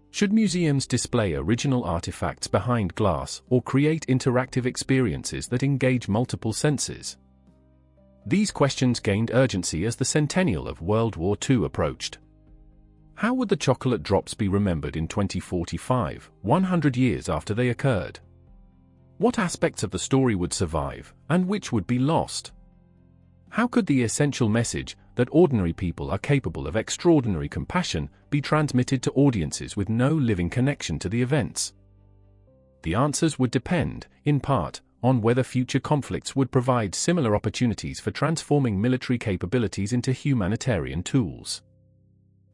Should museums display original artifacts behind glass or create interactive experiences that engage multiple senses? These questions gained urgency as the centennial of World War II approached. How would the chocolate drops be remembered in 2045, 100 years after they occurred? What aspects of the story would survive, and which would be lost? How could the essential message, that ordinary people are capable of extraordinary compassion, be transmitted to audiences with no living connection to the events? The answers would depend, in part, on whether future conflicts would provide similar opportunities for transforming military capabilities into humanitarian tools.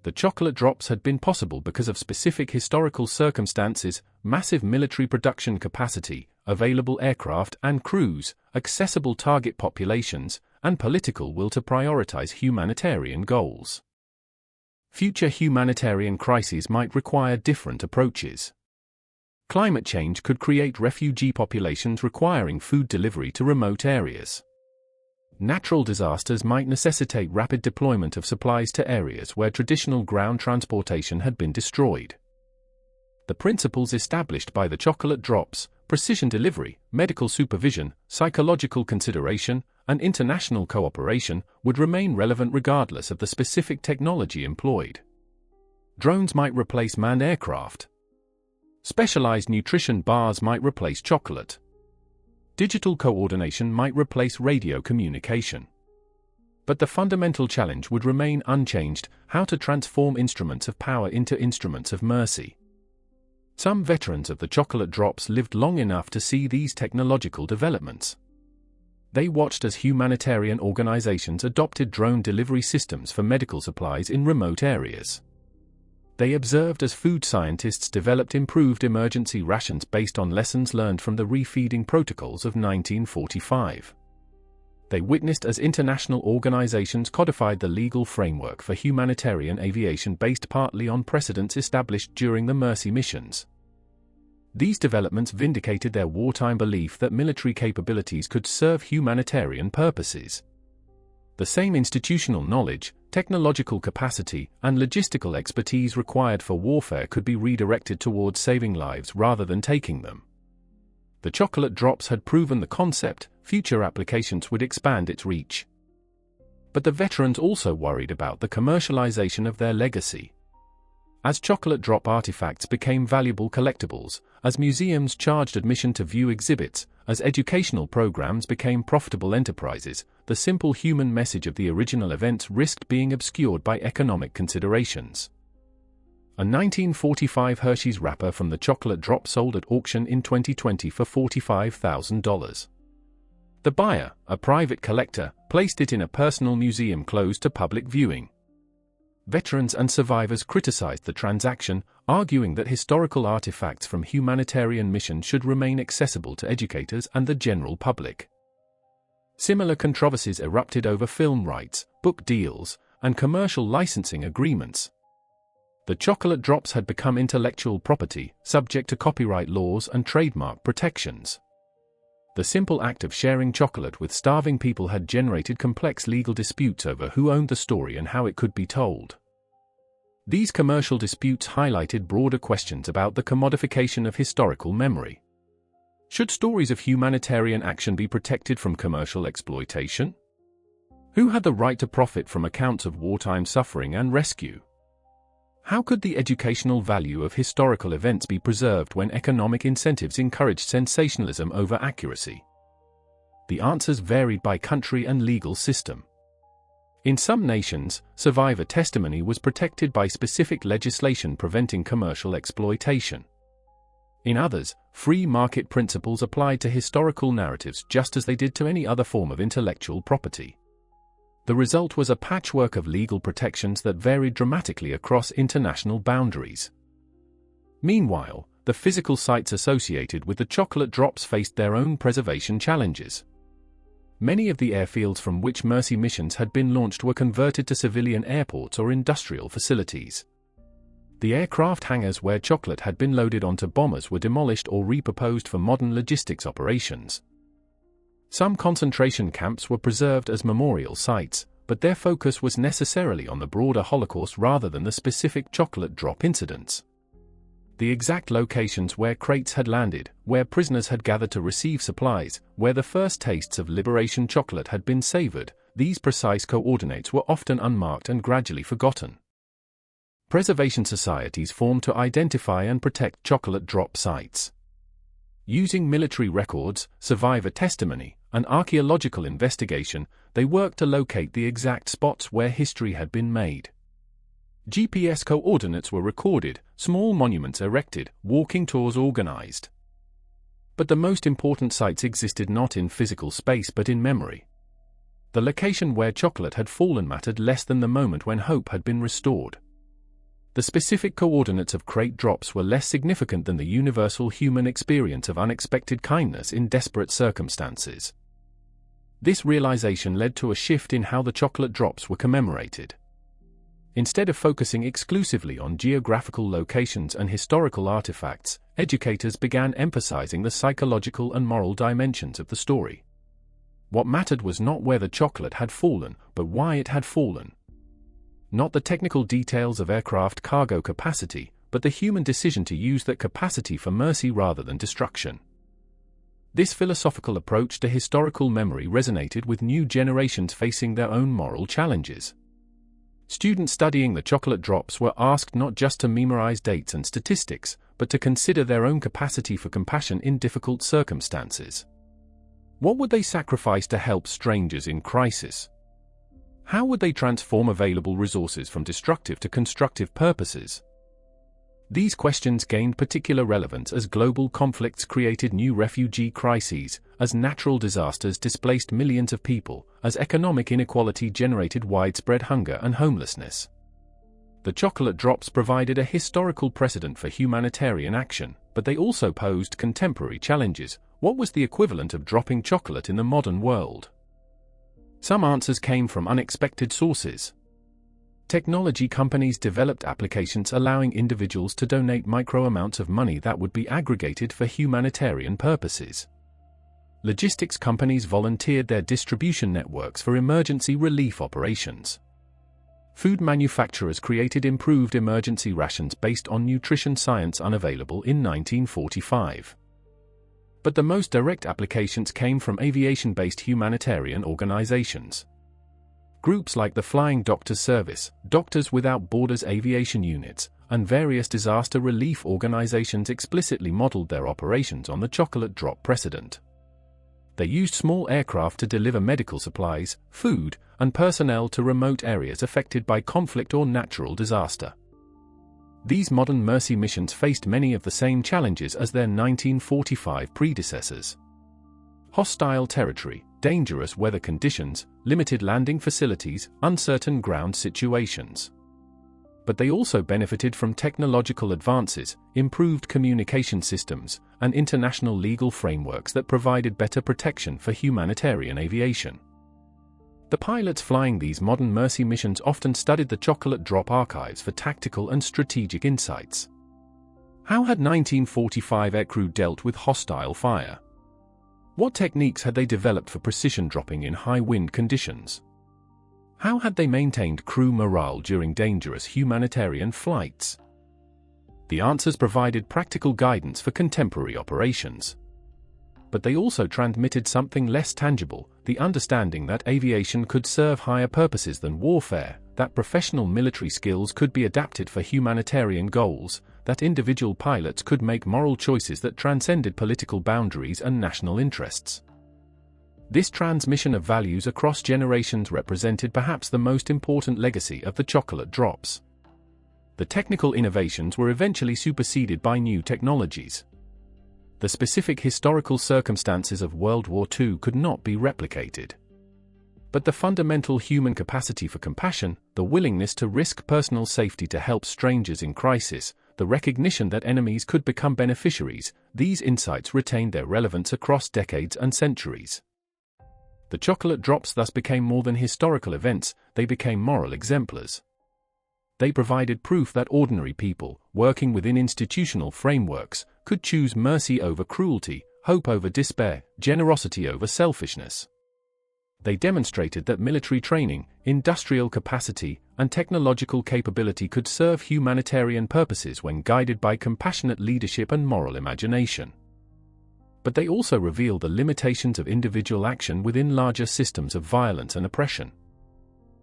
The chocolate drops had been possible because of specific historical circumstances, massive military production capacity, available aircraft and crews, accessible target populations, and political will to prioritize humanitarian goals. Future humanitarian crises might require different approaches. Climate change could create refugee populations requiring food delivery to remote areas. Natural disasters might necessitate rapid deployment of supplies to areas where traditional ground transportation had been destroyed. The principles established by the chocolate drops, precision delivery, medical supervision, psychological consideration, and international cooperation, would remain relevant regardless of the specific technology employed. Drones might replace manned aircraft. Specialized nutrition bars might replace chocolate. Digital coordination might replace radio communication. But the fundamental challenge would remain unchanged: how to transform instruments of power into instruments of mercy. Some veterans of the chocolate drops lived long enough to see these technological developments. They watched as humanitarian organizations adopted drone delivery systems for medical supplies in remote areas. They observed as food scientists developed improved emergency rations based on lessons learned from the refeeding protocols of 1945. They witnessed as international organizations codified the legal framework for humanitarian aviation based partly on precedents established during the Mercy missions. These developments vindicated their wartime belief that military capabilities could serve humanitarian purposes. The same institutional knowledge, technological capacity, and logistical expertise required for warfare could be redirected towards saving lives rather than taking them. The chocolate drops had proven the concept; future applications would expand its reach. But the veterans also worried about the commercialization of their legacy. As chocolate drop artifacts became valuable collectibles, as museums charged admission to view exhibits, as educational programs became profitable enterprises, the simple human message of the original events risked being obscured by economic considerations. A 1945 Hershey's wrapper from the chocolate drop sold at auction in 2020 for $45,000. The buyer, a private collector, placed it in a personal museum closed to public viewing. Veterans and survivors criticized the transaction, arguing that historical artifacts from humanitarian missions should remain accessible to educators and the general public. Similar controversies erupted over film rights, book deals, and commercial licensing agreements. The chocolate drops had become intellectual property, subject to copyright laws and trademark protections. The simple act of sharing chocolate with starving people had generated complex legal disputes over who owned the story and how it could be told. These commercial disputes highlighted broader questions about the commodification of historical memory. Should stories of humanitarian action be protected from commercial exploitation? Who had the right to profit from accounts of wartime suffering and rescue? How could the educational value of historical events be preserved when economic incentives encouraged sensationalism over accuracy? The answers varied by country and legal system. In some nations, survivor testimony was protected by specific legislation preventing commercial exploitation. In others, free market principles applied to historical narratives just as they did to any other form of intellectual property. The result was a patchwork of legal protections that varied dramatically across international boundaries. Meanwhile, the physical sites associated with the chocolate drops faced their own preservation challenges. Many of the airfields from which mercy missions had been launched were converted to civilian airports or industrial facilities. The aircraft hangars where chocolate had been loaded onto bombers were demolished or repurposed for modern logistics operations. Some concentration camps were preserved as memorial sites, but their focus was necessarily on the broader Holocaust rather than the specific chocolate drop incidents. The exact locations where crates had landed, where prisoners had gathered to receive supplies, where the first tastes of liberation chocolate had been savored, these precise coordinates were often unmarked and gradually forgotten. Preservation societies formed to identify and protect chocolate drop sites. Using military records, survivor testimony, and archaeological investigation, they worked to locate the exact spots where history had been made. GPS coordinates were recorded, small monuments erected, walking tours organized. But the most important sites existed not in physical space but in memory. The location where chocolate had fallen mattered less than the moment when hope had been restored. The specific coordinates of crate drops were less significant than the universal human experience of unexpected kindness in desperate circumstances. This realization led to a shift in how the chocolate drops were commemorated. Instead of focusing exclusively on geographical locations and historical artifacts, educators began emphasizing the psychological and moral dimensions of the story. What mattered was not where the chocolate had fallen, but why it had fallen. Not the technical details of aircraft cargo capacity, but the human decision to use that capacity for mercy rather than destruction. This philosophical approach to historical memory resonated with new generations facing their own moral challenges. Students studying the chocolate drops were asked not just to memorize dates and statistics, but to consider their own capacity for compassion in difficult circumstances. What would they sacrifice to help strangers in crisis? How would they transform available resources from destructive to constructive purposes? These questions gained particular relevance as global conflicts created new refugee crises, as natural disasters displaced millions of people, as economic inequality generated widespread hunger and homelessness. The chocolate drops provided a historical precedent for humanitarian action, but they also posed contemporary challenges. What was the equivalent of dropping chocolate in the modern world? Some answers came from unexpected sources. Technology companies developed applications allowing individuals to donate micro amounts of money that would be aggregated for humanitarian purposes. Logistics companies volunteered their distribution networks for emergency relief operations. Food manufacturers created improved emergency rations based on nutrition science unavailable in 1945. But the most direct applications came from aviation-based humanitarian organizations. Groups like the Flying Doctors Service, Doctors Without Borders aviation units, and various disaster relief organizations explicitly modeled their operations on the chocolate drop precedent. They used small aircraft to deliver medical supplies, food, and personnel to remote areas affected by conflict or natural disaster. These modern mercy missions faced many of the same challenges as their 1945 predecessors. Hostile territory, dangerous weather conditions, limited landing facilities, uncertain ground situations. But they also benefited from technological advances, improved communication systems, and international legal frameworks that provided better protection for humanitarian aviation. The pilots flying these modern mercy missions often studied the chocolate drop archives for tactical and strategic insights. How had 1945 aircrew dealt with hostile fire? What techniques had they developed for precision dropping in high wind conditions? How had they maintained crew morale during dangerous humanitarian flights? The answers provided practical guidance for contemporary operations. But they also transmitted something less tangible, the understanding that aviation could serve higher purposes than warfare, that professional military skills could be adapted for humanitarian goals, that individual pilots could make moral choices that transcended political boundaries and national interests. This transmission of values across generations represented perhaps the most important legacy of the chocolate drops. The technical innovations were eventually superseded by new technologies. The specific historical circumstances of World War II could not be replicated. But the fundamental human capacity for compassion, the willingness to risk personal safety to help strangers in crisis, the recognition that enemies could become beneficiaries, these insights retained their relevance across decades and centuries. The chocolate drops thus became more than historical events, they became moral exemplars. They provided proof that ordinary people, working within institutional frameworks, could choose mercy over cruelty, hope over despair, generosity over selfishness. They demonstrated that military training, industrial capacity, and technological capability could serve humanitarian purposes when guided by compassionate leadership and moral imagination. But they also reveal the limitations of individual action within larger systems of violence and oppression.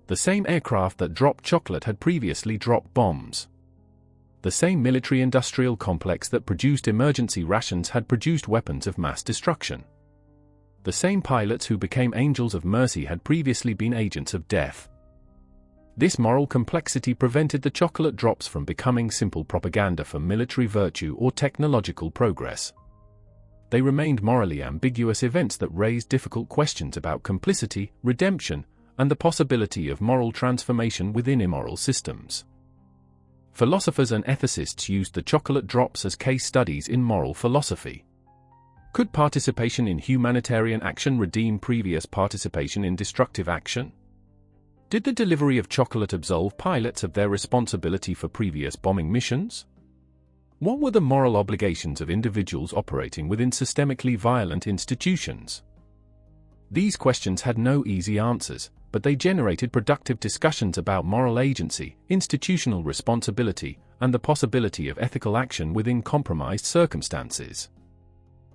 The same aircraft that dropped chocolate had previously dropped bombs. The same military-industrial complex that produced emergency rations had produced weapons of mass destruction. The same pilots who became angels of mercy had previously been agents of death. This moral complexity prevented the chocolate drops from becoming simple propaganda for military virtue or technological progress. They remained morally ambiguous events that raised difficult questions about complicity, redemption, and the possibility of moral transformation within immoral systems. Philosophers and ethicists used the chocolate drops as case studies in moral philosophy. Could participation in humanitarian action redeem previous participation in destructive action? Did the delivery of chocolate absolve pilots of their responsibility for previous bombing missions? What were the moral obligations of individuals operating within systemically violent institutions? These questions had no easy answers, but they generated productive discussions about moral agency, institutional responsibility, and the possibility of ethical action within compromised circumstances.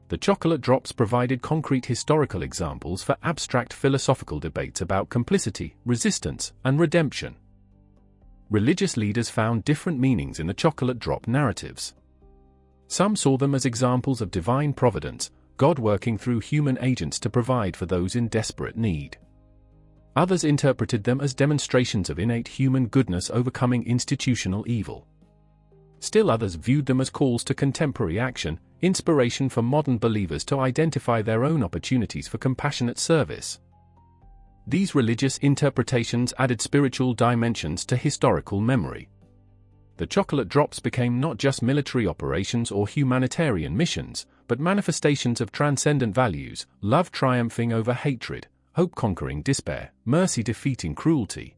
The chocolate drops provided concrete historical examples for abstract philosophical debates about complicity, resistance, and redemption. Religious leaders found different meanings in the chocolate drop narratives. Some saw them as examples of divine providence, God working through human agents to provide for those in desperate need. Others interpreted them as demonstrations of innate human goodness overcoming institutional evil. Still others viewed them as calls to contemporary action, inspiration for modern believers to identify their own opportunities for compassionate service. These religious interpretations added spiritual dimensions to historical memory. The chocolate drops became not just military operations or humanitarian missions, but manifestations of transcendent values, love triumphing over hatred, hope conquering despair, mercy defeating cruelty.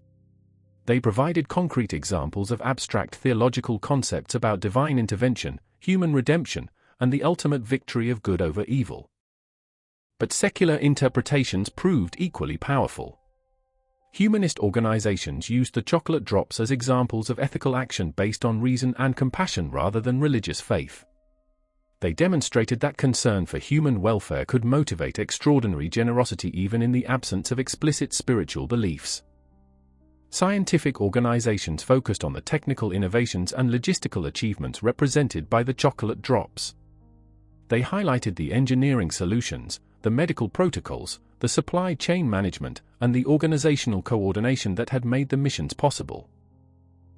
They provided concrete examples of abstract theological concepts about divine intervention, human redemption, and the ultimate victory of good over evil. But secular interpretations proved equally powerful. Humanist organizations used the chocolate drops as examples of ethical action based on reason and compassion rather than religious faith. They demonstrated that concern for human welfare could motivate extraordinary generosity even in the absence of explicit spiritual beliefs. Scientific organizations focused on the technical innovations and logistical achievements represented by the chocolate drops. They highlighted the engineering solutions, the medical protocols, the supply chain management, and the organizational coordination that had made the missions possible.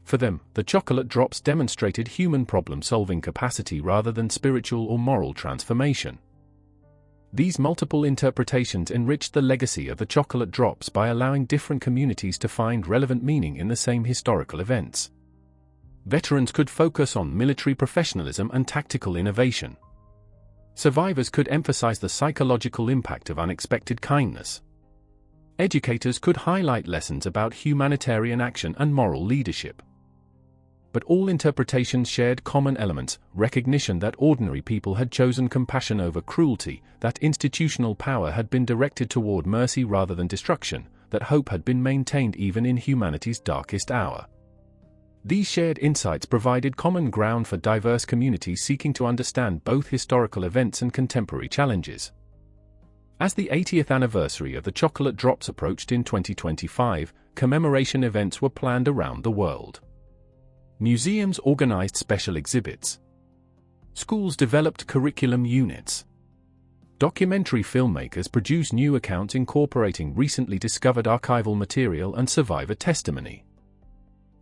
For them, the chocolate drops demonstrated human problem-solving capacity rather than spiritual or moral transformation. These multiple interpretations enriched the legacy of the chocolate drops by allowing different communities to find relevant meaning in the same historical events. Veterans could focus on military professionalism and tactical innovation. Survivors could emphasize the psychological impact of unexpected kindness. Educators could highlight lessons about humanitarian action and moral leadership. But all interpretations shared common elements: recognition that ordinary people had chosen compassion over cruelty, that institutional power had been directed toward mercy rather than destruction, that hope had been maintained even in humanity's darkest hour. These shared insights provided common ground for diverse communities seeking to understand both historical events and contemporary challenges. As the 80th anniversary of the chocolate drops approached in 2025, commemoration events were planned around the world. Museums organized special exhibits. Schools developed curriculum units. Documentary filmmakers produced new accounts incorporating recently discovered archival material and survivor testimony.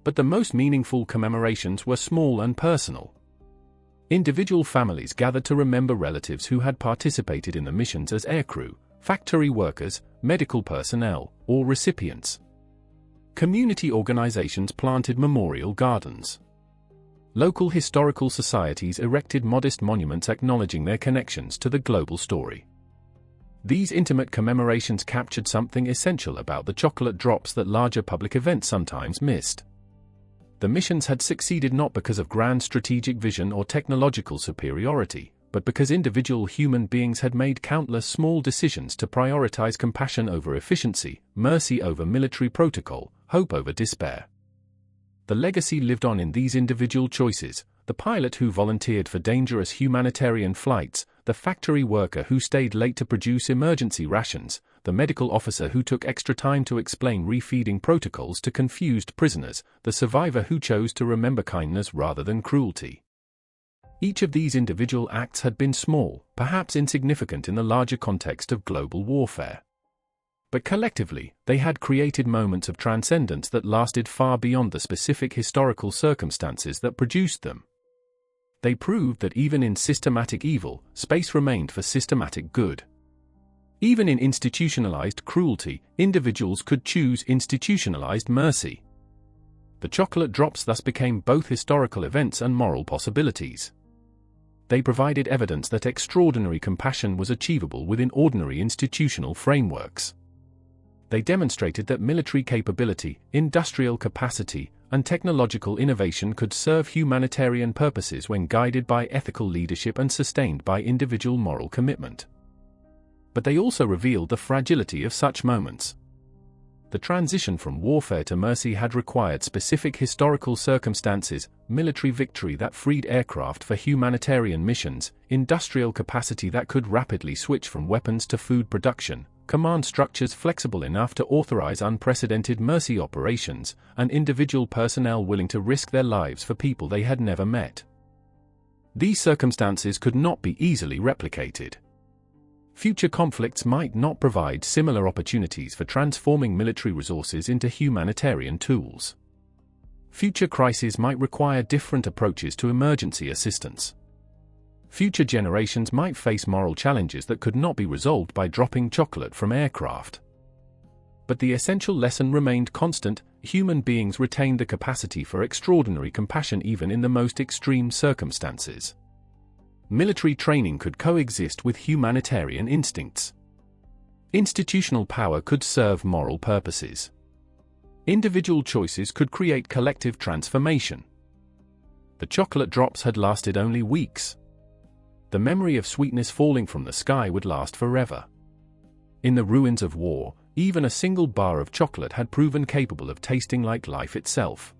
But the most meaningful commemorations were small and personal. Individual families gathered to remember relatives who had participated in the missions as aircrew, factory workers, medical personnel, or recipients. Community organizations planted memorial gardens. Local historical societies erected modest monuments acknowledging their connections to the global story. These intimate commemorations captured something essential about the chocolate drops that larger public events sometimes missed. The missions had succeeded not because of grand strategic vision or technological superiority, but because individual human beings had made countless small decisions to prioritize compassion over efficiency, mercy over military protocol, hope over despair. The legacy lived on in these individual choices: the pilot who volunteered for dangerous humanitarian flights, the factory worker who stayed late to produce emergency rations, the medical officer who took extra time to explain refeeding protocols to confused prisoners, the survivor who chose to remember kindness rather than cruelty. Each of these individual acts had been small, perhaps insignificant in the larger context of global warfare. But collectively, they had created moments of transcendence that lasted far beyond the specific historical circumstances that produced them. They proved that even in systematic evil, space remained for systematic good. Even in institutionalized cruelty, individuals could choose institutionalized mercy. The chocolate drops thus became both historical events and moral possibilities. They provided evidence that extraordinary compassion was achievable within ordinary institutional frameworks. They demonstrated that military capability, industrial capacity, and technological innovation could serve humanitarian purposes when guided by ethical leadership and sustained by individual moral commitment. But they also revealed the fragility of such moments. The transition from warfare to mercy had required specific historical circumstances: military victory that freed aircraft for humanitarian missions, industrial capacity that could rapidly switch from weapons to food production, command structures flexible enough to authorize unprecedented mercy operations, and individual personnel willing to risk their lives for people they had never met. These circumstances could not be easily replicated. Future conflicts might not provide similar opportunities for transforming military resources into humanitarian tools. Future crises might require different approaches to emergency assistance. Future generations might face moral challenges that could not be resolved by dropping chocolate from aircraft. But the essential lesson remained constant: human beings retained the capacity for extraordinary compassion even in the most extreme circumstances. Military training could coexist with humanitarian instincts. Institutional power could serve moral purposes. Individual choices could create collective transformation. The chocolate drops had lasted only weeks. The memory of sweetness falling from the sky would last forever. In the ruins of war, even a single bar of chocolate had proven capable of tasting like life itself.